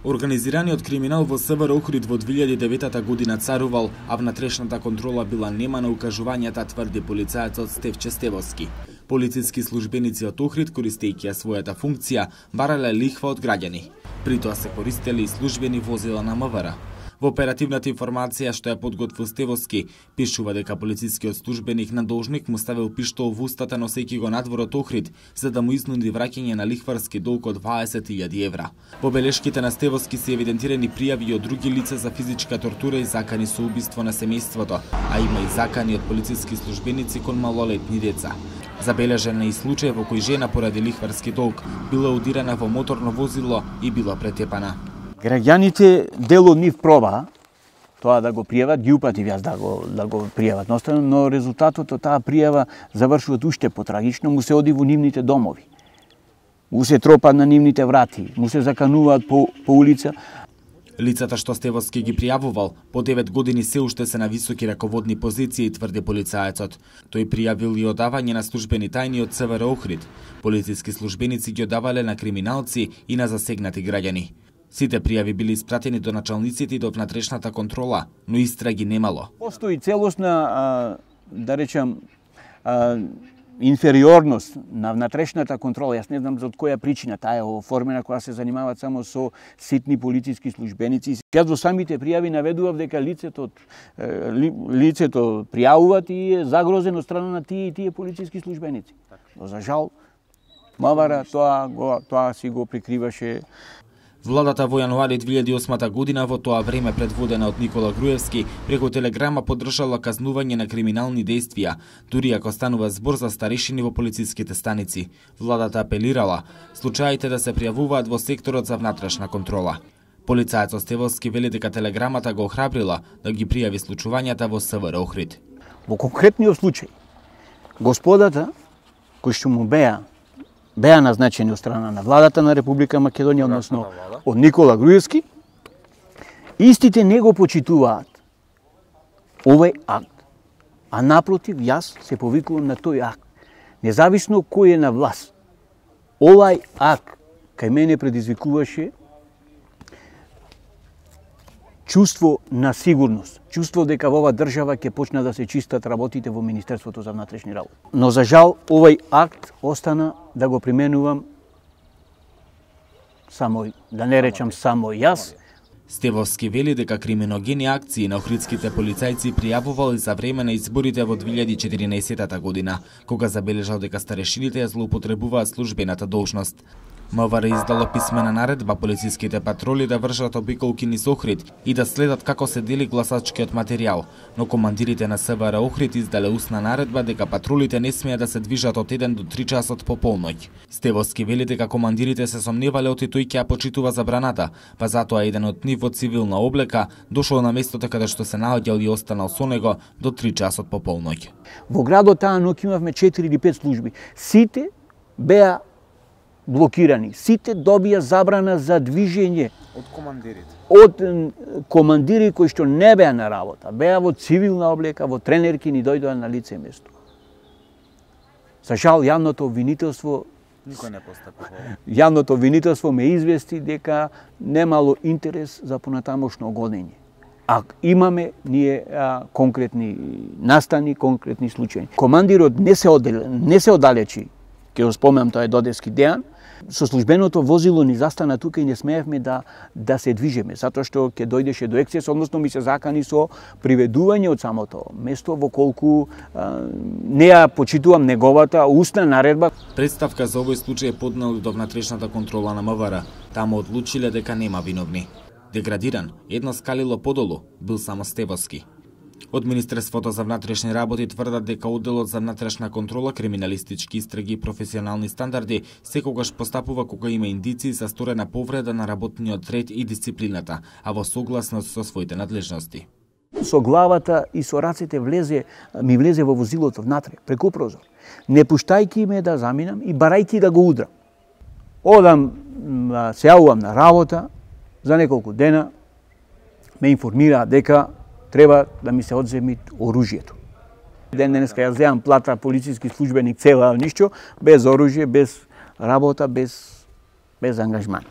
Организираниот криминал во СВР Охрид во 2009 година царувал, а внатрешната контрола била нема на укажувањата, тврди полицајецот Стефче Стевоски. Полициски службеници од Охрид, користејќи ја својата функција, барале лихва од граѓани. При тоа се користеле и службени возила на МВР. Во оперативната информација што ја подготвил Стевоски, пишува дека полицискиот службеник на должник му ставил пиштол во устата носејќи го надвор од Охрид, за да му изнуди враќање на лихварски долг од 20.000 евра. Во белешките на Стевоски се евидентирани пријави од други лица за физичка тортура и закани со убиство на семејството, а има и закани од полициски службеници кон малолетни деца. Забележен е и случај во кој жена поради лихварски долг била удирана во моторно возило и била претепана. Граѓаните дел од нив проба тоа да го пријават, ги упатив јас да го пријават, но резултатот од таа пријава завршува уште потрагично, му се оди во нивните домови. Му се тропат на нивните врати, му се закануваат по улица. Лицата што Стевоски ги пријавувал, по 9 години се уште се на високи раководни позиции, тврди полицајецот. Тој пријавил и одавање на службени тајни од СВР Охрид. Полициски службеници ги одавале на криминалци и на засегнати граѓани. Сите пријави били испратени до началниците и до внатрешната контрола, но истраги немало. Постои целосна, да речам, инфериорност на внатрешната контрола. Јас не знам за од која причина таа е оформена, која се занимаваат само со ситни полициски службеници. Јас во самите пријави наведував дека лицето пријавуваат и е загрозено од страна на тие полициски службеници. Но за жал, МВР тоа си го прикриваше. Владата во јануари 2008 година, во тоа време предводена од Никола Груевски, преку телеграма поддржала казнување на криминални дејствија, дури ако станува збор за старешини во полициските станици. Владата апелирала случаите да се пријавуваат во секторот за внатрешна контрола. Полицајецот Стевоски вели дека телеграмата го охрабрила да ги пријави случувањата во СВР Охрид. Во конкретниот случај, господата кои што му беа назначени од страна на владата на Република Македонија, односно од Никола Груевски, истите не го почитуваат овој акт. А напротив, јас се повикувам на тој акт. Независно кој е на власт, овај акт кај мене предизвикуваше чувство на сигурност, чувство дека во оваа држава ќе почна да се чистат работите во Министерството за внатрешни работи. Но за жал овој акт остана да го применувам само, да не речам само јас. Стевоски вели дека криминогени акции на охридските полицајци пријавувал и за време на изборите во 2014 година, кога забележал дека старешините ја злоупотребуваат службената должност. МВР издало писмена наредба полициските патроли да вршат обиколки низ Охрид и да следат како се дели гласачкиот материјал, но командирите на СВР Охрид издале устна наредба дека патролите не смеат да се движат од 1 до 3 часот по полноќ. Стевоски вели дека командирите се сомневале оти тој ќе ја почитува забраната, па затоа еден од нив во цивилна облека дошол на местото каде што се наоѓал и останал со него до 3 часот по полноќ. Во градот таа ноќ имавме 4 или 5 служби. Сите беа блокирани. Сите добија забрана за движење од командирите. Од командири кои што не беа на работа, беа во цивилна облека, во тренерки, ни дојдоа на лице место. За жал, јавното обвинителство никој не постапи. Јавното обвинителство ме извести дека немало интерес за понатамошно гонење. А имаме ние конкретни настани, конкретни случаи. Командирот не се оддалечи, ќе го спомнам, тоа е Додевски Дејан. Со службеното возило ни застана тука и не смеевме да се движиме, затоа што ќе дојдеше до ексцес, односно ми се закани со приведување од самото место, во колку не ја почитувам неговата устна наредба. Представка за овој случај поднел до внатрешната контрола на МВР. Таму одлучиле дека нема виновни. Деградиран, едно скалило подолу, бил само Стевоски. Од Министерството за внатрешни работи тврдат дека одделот за внатрешна контрола, криминалистички истраги и професионални стандарди секогаш постапува кога има индиции за сторена повреда на работниот ред и дисциплината, а во согласност со своите надлежности. Со главата и со рацете ми влезе во возилото внатре, преку прозор, не пуштајќи ме да заминам и барајќи да го удрам. Одам, се јавувам на работа, за неколку дена ме информира дека треба да ми се одземи оружјето. Денеска ја земам плата полициски службеник цела ништо, без оружје, без работа, без ангажман.